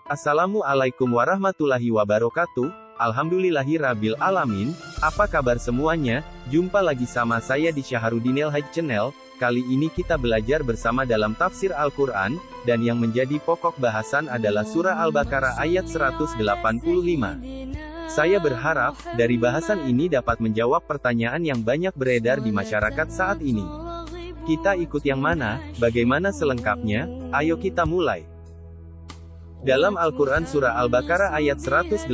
Assalamualaikum warahmatullahi wabarakatuh. Alhamdulillahirabbil alamin. Apa kabar semuanya? Jumpa lagi sama saya di Syahrudinil Hajj Channel. Kali ini kita belajar bersama dalam tafsir Al-Quran, dan yang menjadi pokok bahasan adalah surah Al-Baqarah ayat 185. Saya berharap, dari bahasan ini dapat menjawab pertanyaan yang banyak beredar di masyarakat saat ini. Kita ikut yang mana? Bagaimana selengkapnya? Ayo kita mulai. Dalam Al-Quran Surah Al-Baqarah ayat 185,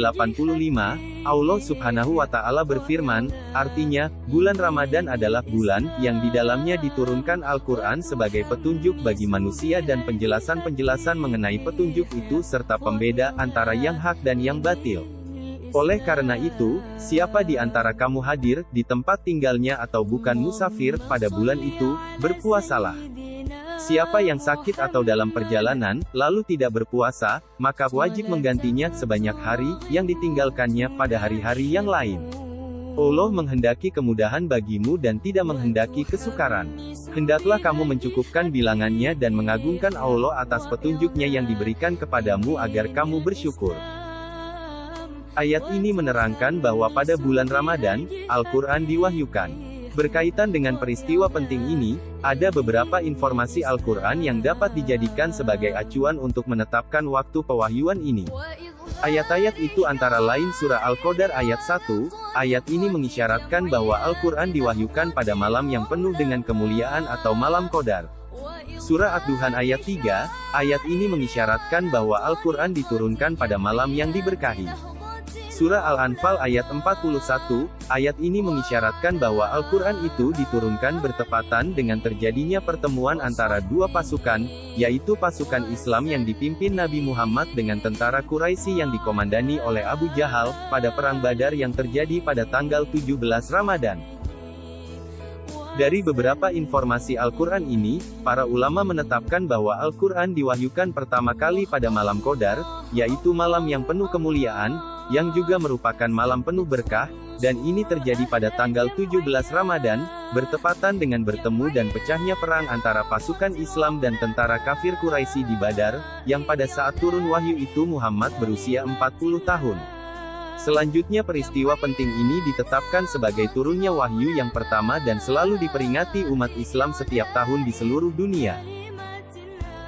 Allah Subhanahu wa Ta'ala berfirman, artinya, bulan Ramadan adalah bulan yang di dalamnya diturunkan Al-Quran sebagai petunjuk bagi manusia dan penjelasan-penjelasan mengenai petunjuk itu serta pembeda antara yang hak dan yang batil. Oleh karena itu, siapa di antara kamu hadir di tempat tinggalnya atau bukan musafir pada bulan itu, berpuasalah. Siapa yang sakit atau dalam perjalanan, lalu tidak berpuasa, maka wajib menggantinya sebanyak hari yang ditinggalkannya pada hari-hari yang lain. Allah menghendaki kemudahan bagimu dan tidak menghendaki kesukaran. Hendaklah kamu mencukupkan bilangannya dan mengagungkan Allah atas petunjuknya yang diberikan kepadamu agar kamu bersyukur. Ayat ini menerangkan bahwa pada bulan Ramadan, Al-Quran diwahyukan. Berkaitan dengan peristiwa penting ini, ada beberapa informasi Al-Quran yang dapat dijadikan sebagai acuan untuk menetapkan waktu pewahyuan ini. Ayat-ayat itu antara lain Surah Al-Qadar ayat 1, ayat ini mengisyaratkan bahwa Al-Quran diwahyukan pada malam yang penuh dengan kemuliaan atau malam Qadar. Surah Ad-Duhan ayat 3, ayat ini mengisyaratkan bahwa Al-Quran diturunkan pada malam yang diberkahi. Surah Al-Anfal ayat 41, ayat ini mengisyaratkan bahwa Al-Quran itu diturunkan bertepatan dengan terjadinya pertemuan antara dua pasukan, yaitu pasukan Islam yang dipimpin Nabi Muhammad dengan tentara Quraisy yang dikomandani oleh Abu Jahal, pada Perang Badar yang terjadi pada tanggal 17 Ramadan. Dari beberapa informasi Al-Quran ini, para ulama menetapkan bahwa Al-Quran diwahyukan pertama kali pada malam Qadar, yaitu malam yang penuh kemuliaan, yang juga merupakan malam penuh berkah, dan ini terjadi pada tanggal 17 Ramadan, bertepatan dengan bertemu dan pecahnya perang antara pasukan Islam dan tentara kafir Quraisy di Badar, yang pada saat turun wahyu itu Muhammad berusia 40 tahun. Selanjutnya peristiwa penting ini ditetapkan sebagai turunnya wahyu yang pertama dan selalu diperingati umat Islam setiap tahun di seluruh dunia.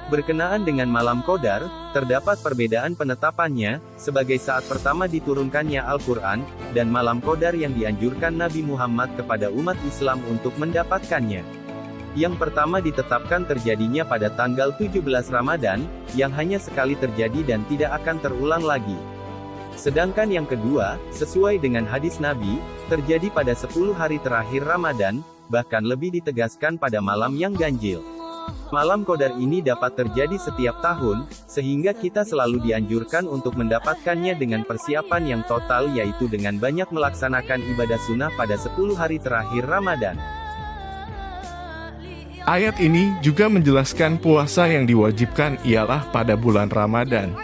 Berkenaan dengan malam Qadar, terdapat perbedaan penetapannya, sebagai saat pertama diturunkannya Al-Quran, dan malam Qadar yang dianjurkan Nabi Muhammad kepada umat Islam untuk mendapatkannya. Yang pertama ditetapkan terjadinya pada tanggal 17 Ramadan, yang hanya sekali terjadi dan tidak akan terulang lagi. Sedangkan yang kedua, sesuai dengan hadis Nabi, terjadi pada 10 hari terakhir Ramadan, bahkan lebih ditegaskan pada malam yang ganjil. Malam Qadar ini dapat terjadi setiap tahun, sehingga kita selalu dianjurkan untuk mendapatkannya dengan persiapan yang total yaitu dengan banyak melaksanakan ibadah sunnah pada 10 hari terakhir Ramadan. Ayat ini juga menjelaskan puasa yang diwajibkan ialah pada bulan Ramadan.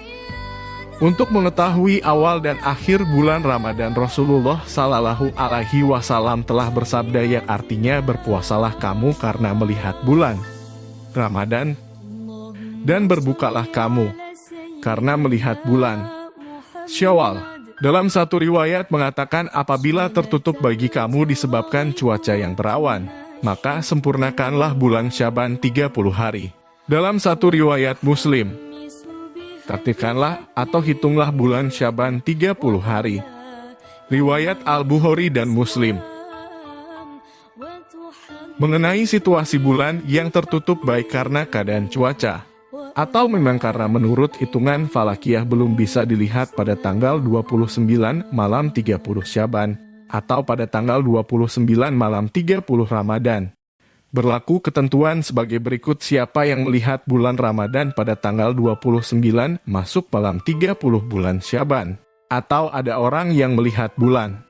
Untuk mengetahui awal dan akhir bulan Ramadan, Rasulullah Shallallahu Alaihi Wasallam telah bersabda yang artinya berpuasalah kamu karena melihat bulan Ramadan, dan berbukalah kamu karena melihat bulan Syawal. Dalam satu riwayat mengatakan apabila tertutup bagi kamu disebabkan cuaca yang berawan, maka sempurnakanlah bulan Syaban 30 hari. Dalam satu riwayat Muslim, tertibkanlah atau hitunglah bulan Syaban 30 hari. Riwayat Al-Bukhari dan Muslim. Mengenai situasi bulan yang tertutup baik karena keadaan cuaca, atau memang karena menurut hitungan falakiyah belum bisa dilihat pada tanggal 29 malam 30 Syaban, atau pada tanggal 29 malam 30 Ramadan. Berlaku ketentuan sebagai berikut: siapa yang melihat bulan Ramadan pada tanggal 29 masuk malam 30 bulan Syaban, atau ada orang yang melihat bulan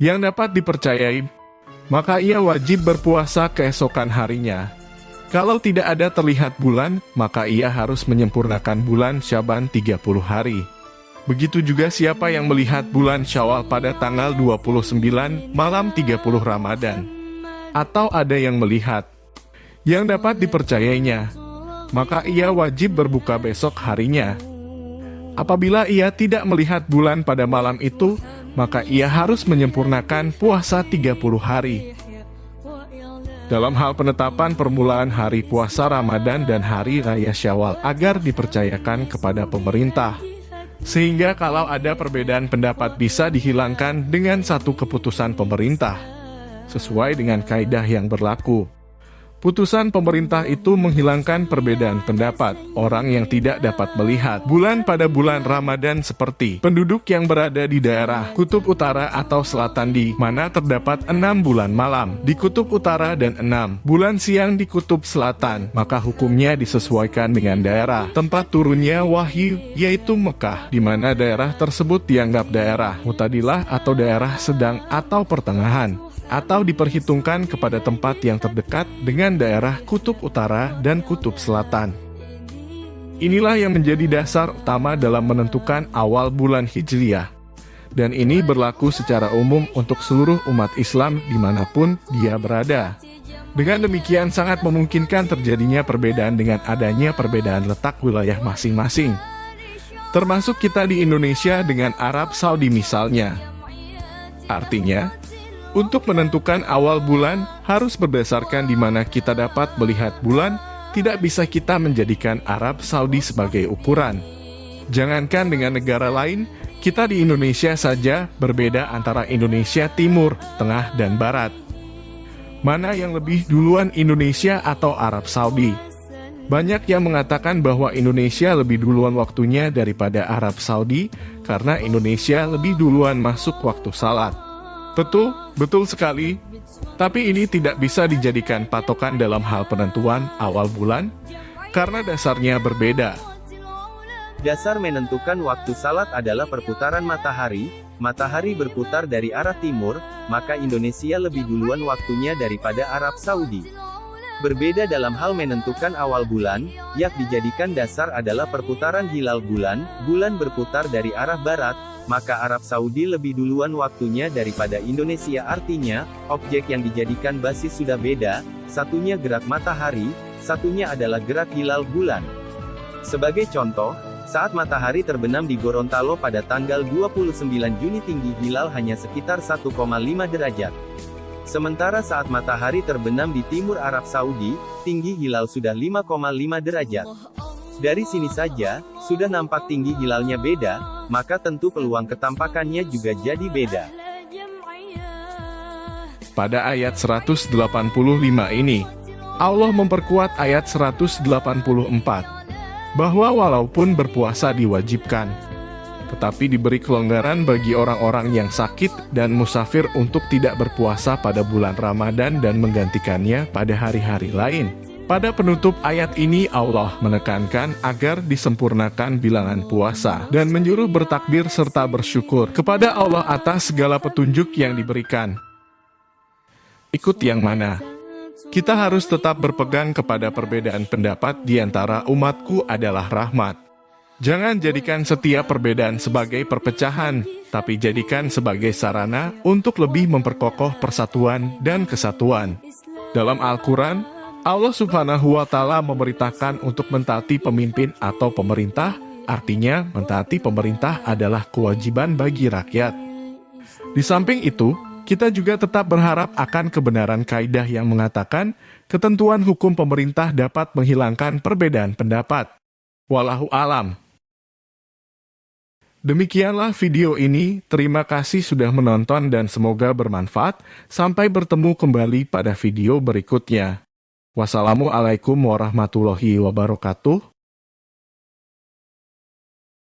yang dapat dipercayai, maka ia wajib berpuasa keesokan harinya. Kalau tidak ada terlihat bulan, maka ia harus menyempurnakan bulan Syaban 30 hari. Begitu juga siapa yang melihat bulan Syawal pada tanggal 29 malam 30 Ramadan, atau ada yang melihat yang dapat dipercayainya, maka ia wajib berbuka besok harinya. Apabila ia tidak melihat bulan pada malam itu, maka ia harus menyempurnakan puasa 30 hari. Dalam hal penetapan permulaan hari puasa Ramadan dan hari raya Syawal agar dipercayakan kepada pemerintah. Sehingga kalau ada perbedaan pendapat bisa dihilangkan dengan satu keputusan pemerintah, sesuai dengan kaidah yang berlaku. Putusan pemerintah itu menghilangkan perbedaan pendapat orang yang tidak dapat melihat bulan pada bulan Ramadan seperti penduduk yang berada di daerah kutub utara atau selatan di mana terdapat 6 bulan malam di kutub utara dan 6 bulan siang di kutub selatan, maka hukumnya disesuaikan dengan daerah tempat turunnya wahyu, yaitu Mekah, di mana daerah tersebut dianggap daerah mutadilah atau daerah sedang atau pertengahan, atau diperhitungkan kepada tempat yang terdekat dengan daerah kutub utara dan kutub selatan. Inilah yang menjadi dasar utama dalam menentukan awal bulan Hijriyah. Dan ini berlaku secara umum untuk seluruh umat Islam dimanapun dia berada. Dengan demikian sangat memungkinkan terjadinya perbedaan dengan adanya perbedaan letak wilayah masing-masing. Termasuk kita di Indonesia dengan Arab Saudi misalnya. Artinya, untuk menentukan awal bulan harus berdasarkan di mana kita dapat melihat bulan, tidak bisa kita menjadikan Arab Saudi sebagai ukuran. Jangankan dengan negara lain, kita di Indonesia saja berbeda antara Indonesia Timur, Tengah, dan Barat. Mana yang lebih duluan Indonesia atau Arab Saudi? Banyak yang mengatakan bahwa Indonesia lebih duluan waktunya daripada Arab Saudi karena Indonesia lebih duluan masuk waktu salat. Betul sekali. Tapi ini tidak bisa dijadikan patokan dalam hal penentuan awal bulan, karena dasarnya berbeda. Dasar menentukan waktu salat adalah perputaran matahari. Matahari berputar dari arah timur, maka Indonesia lebih duluan waktunya daripada Arab Saudi. Berbeda dalam hal menentukan awal bulan, yang dijadikan dasar adalah perputaran hilal bulan. Bulan berputar dari arah barat, maka Arab Saudi lebih duluan waktunya daripada Indonesia. Artinya, objek yang dijadikan basis sudah beda, satunya gerak matahari, satunya adalah gerak hilal bulan. Sebagai contoh, saat matahari terbenam di Gorontalo pada tanggal 29 Juni tinggi hilal hanya sekitar 1,5 derajat. Sementara saat matahari terbenam di timur Arab Saudi, tinggi hilal sudah 5,5 derajat. Dari sini saja, sudah nampak tinggi hilalnya beda, maka tentu peluang ketampakannya juga jadi beda. Pada ayat 185 ini, Allah memperkuat ayat 184, bahwa walaupun berpuasa diwajibkan, tetapi diberi kelonggaran bagi orang-orang yang sakit dan musafir untuk tidak berpuasa pada bulan Ramadan dan menggantikannya pada hari-hari lain. Pada penutup ayat ini Allah menekankan agar disempurnakan bilangan puasa dan menyuruh bertakbir serta bersyukur kepada Allah atas segala petunjuk yang diberikan. Ikut yang mana? Kita harus tetap berpegang kepada perbedaan pendapat di antara umatku adalah rahmat. Jangan jadikan setiap perbedaan sebagai perpecahan, tapi jadikan sebagai sarana untuk lebih memperkokoh persatuan dan kesatuan. Dalam Al-Quran, Allah Subhanahu wa Ta'ala memerintahkan untuk mentaati pemimpin atau pemerintah, artinya mentaati pemerintah adalah kewajiban bagi rakyat. Di samping itu, kita juga tetap berharap akan kebenaran kaidah yang mengatakan ketentuan hukum pemerintah dapat menghilangkan perbedaan pendapat. Wallahu alam. Demikianlah video ini, terima kasih sudah menonton dan semoga bermanfaat. Sampai bertemu kembali pada video berikutnya. Wassalamualaikum warahmatullahi wabarakatuh.